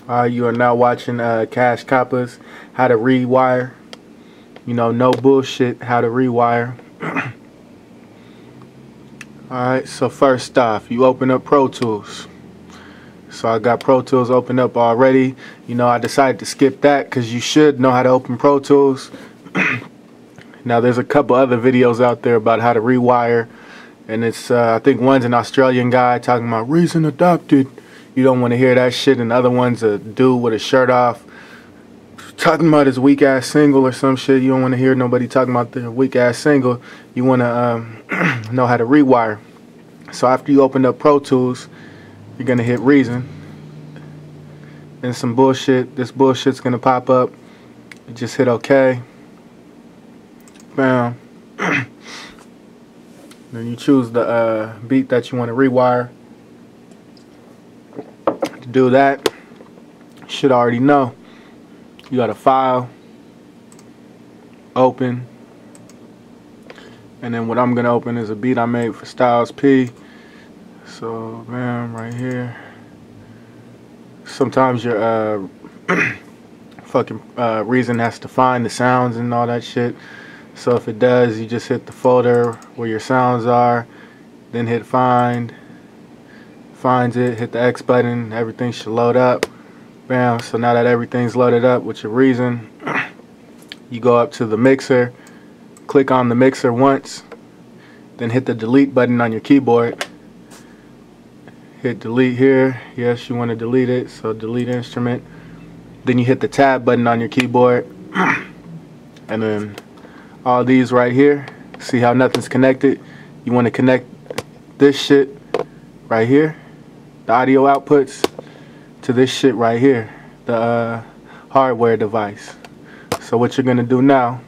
You are now watching Cash Coppa's How to Rewire. You know, no bullshit, how to rewire. Alright, so first off, you open up Pro Tools. So I got Pro Tools opened up already. You know, I decided to skip that because you should know how to open Pro Tools. Now there's a couple other videos out there about how to rewire. And it's, I think one's an Australian guy talking about reason adopted. You don't want to hear that shit. And the other one's a dude with his shirt off talking about his weak ass single or some shit. You don't want to hear nobody talking about the weak ass single. You want to know how to rewire. So after you open up Pro Tools, you're going to hit reason. And some bullshit. This bullshit's going to pop up. You just hit OK. Bam. Then you choose the beat that you want to rewire. To do that, you should already know. You got a file, open, and then what I'm gonna open is a beat I made for Styles P. So, bam, right here. Sometimes your fucking reason has to find the sounds and all that shit. So if it does, you just hit the folder where your sounds are, then hit find, finds it, hit the X button, everything should load up. Bam, so now that everything's loaded up with your reason, you go up to the mixer, click on the mixer once, then hit the delete button on your keyboard. Hit delete here, yes, you want to delete it, so delete instrument. Then you hit the tab button on your keyboard, and then all these right here, see how nothing's connected? You want to connect this shit right here, the audio outputs, to this shit right here, the hardware device. So what you're going to do now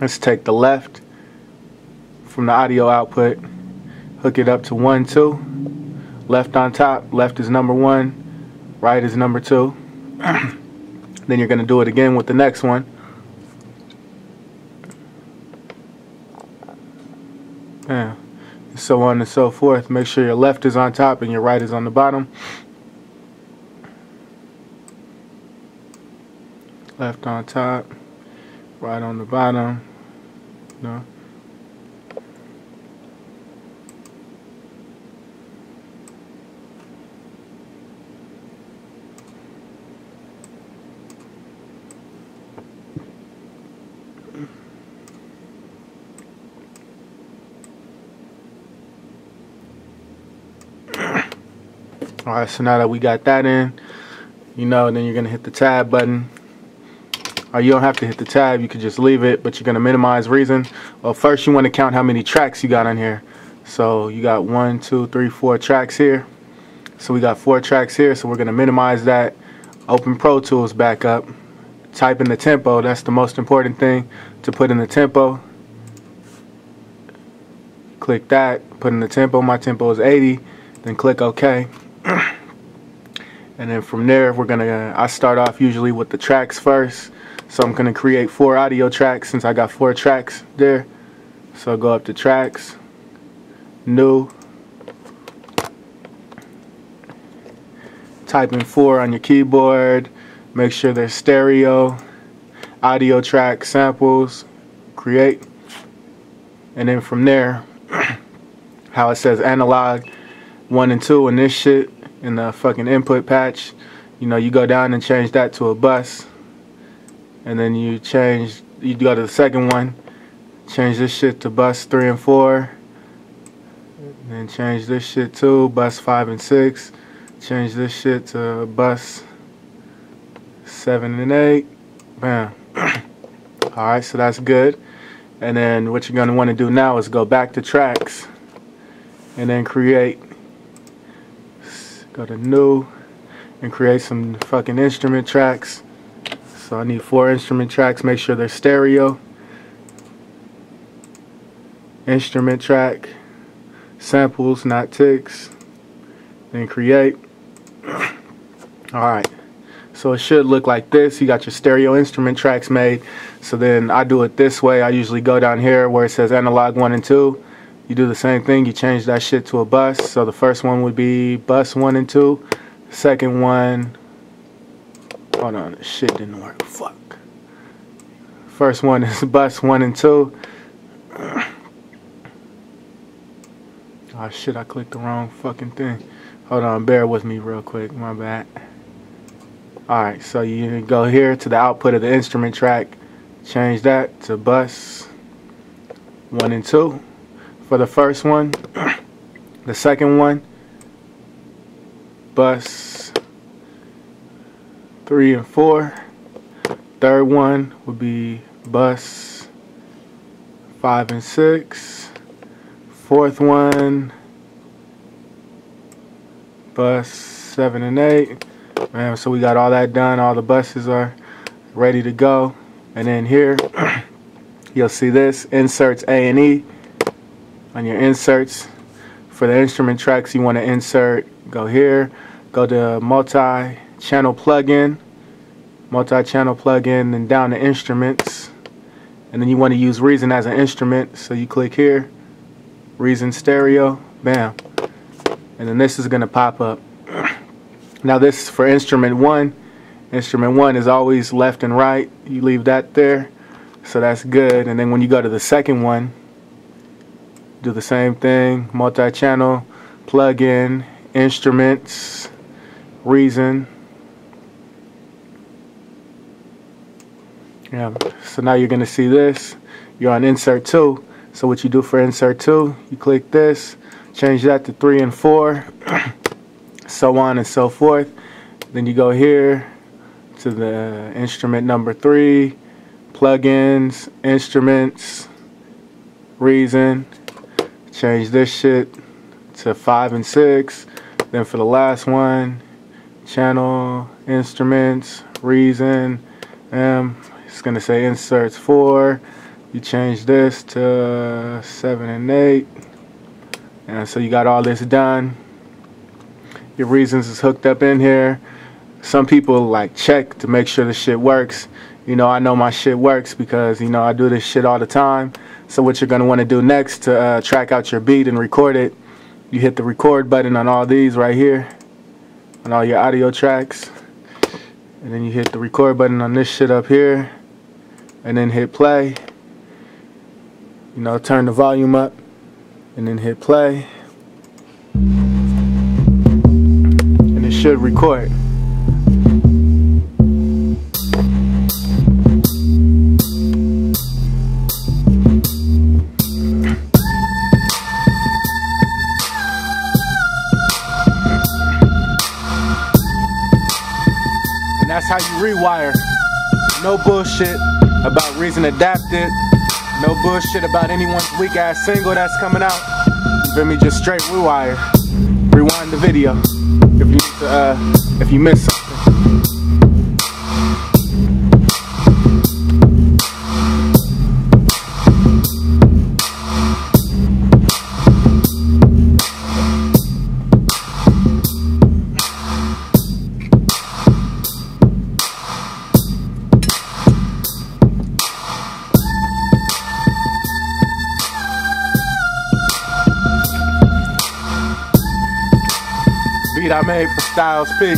is take the left from the audio output, hook it up to 1, 2, left on top, left is number 1, right is number 2. Then you're going to do it again with the next one. Yeah, so on and so forth. Make sure your left is on top and your right is on the bottom. Left on top, right on the bottom. No. Alright, so now that we got that in, you know, then you're going to hit the tab button. Or you don't have to hit the tab, you could just leave it, but you're going to minimize reason. Well, first you want to count how many tracks you got on here. So you got 1, 2, 3, 4 tracks here. So we got 4 tracks here, so we're going to minimize that. Open Pro Tools back up. Type in the tempo, that's the most important thing, to put in the tempo. Click that, put in the tempo, my tempo is 80, then click OK. And then from there, I start off usually with the tracks first. So I'm going to create 4 audio tracks since I got 4 tracks there. So go up to tracks, new, type in 4 on your keyboard, make sure they're stereo, audio track samples, create. And then from there, how it says analog 1 and 2 in this shit, in the fucking input patch, you know, you go down and change that to a bus. And then you go to the second one, change this shit to bus 3 and 4. And then change this shit to bus 5 and 6. Change this shit to bus 7 and 8. Bam. Alright, so that's good. And then what you're going to want to do now is go back to tracks. And then create. Go to new. And create some fucking instrument tracks. So I need 4 instrument tracks, make sure they're stereo. Instrument track, samples, not ticks. Then create. Alright, so it should look like this. You got your stereo instrument tracks made. So then I do it this way. I usually go down here where it says analog 1 and 2. You do the same thing, you change that shit to a bus. So the first one would be bus 1 and 2. Second one Hold on, this shit didn't work. Fuck. First one is bus 1 and 2. Oh shit, I clicked the wrong fucking thing. Hold on, bear with me real quick, my bad. Alright, so you go here to the output of the instrument track, change that to bus 1 and 2 for the first one. The second one, bus 3 and 4. Third one would be bus 5 and 6. Fourth one, bus 7 and 8. Man, so we got all that done. All the buses are ready to go. And then here, you'll see this, inserts A and E. On your inserts, for the instrument tracks you want to insert, go here, go to multi-channel plugin, then down to instruments. And then you want to use Reason as an instrument, so you click here, Reason stereo, bam. And then this is going to pop up. Now this is for instrument 1. Instrument 1 is always left and right. You leave that there, so that's good. And then when you go to the second one, do the same thing, multi-channel, plug-in, instruments, Reason. Yeah, so now you're going to see this. You're on insert 2. So what you do for insert 2, you click this, change that to 3 and 4, so on and so forth. Then you go here to the instrument number 3, plugins, instruments, Reason. Change this shit to 5 and 6. Then for the last one, channel, instruments, Reason. It's going to say inserts 4. You change this to 7 and 8. And so you got all this done. Your Reasons is hooked up in here. Some people like check to make sure the shit works. You know, I know my shit works because, you know, I do this shit all the time. So what you're going to want to do next to track out your beat and record it, you hit the record button on all these right here, on all your audio tracks. And then you hit the record button on this shit up here. And then hit play. You know, turn the volume up. And then hit play. And it should record. And that's how you rewire. No bullshit about Reason Adapted. No bullshit about anyone's weak ass single that's coming out. You feel me? Just straight rewire. Rewind the video if you missed something. Beat I made for Styles P.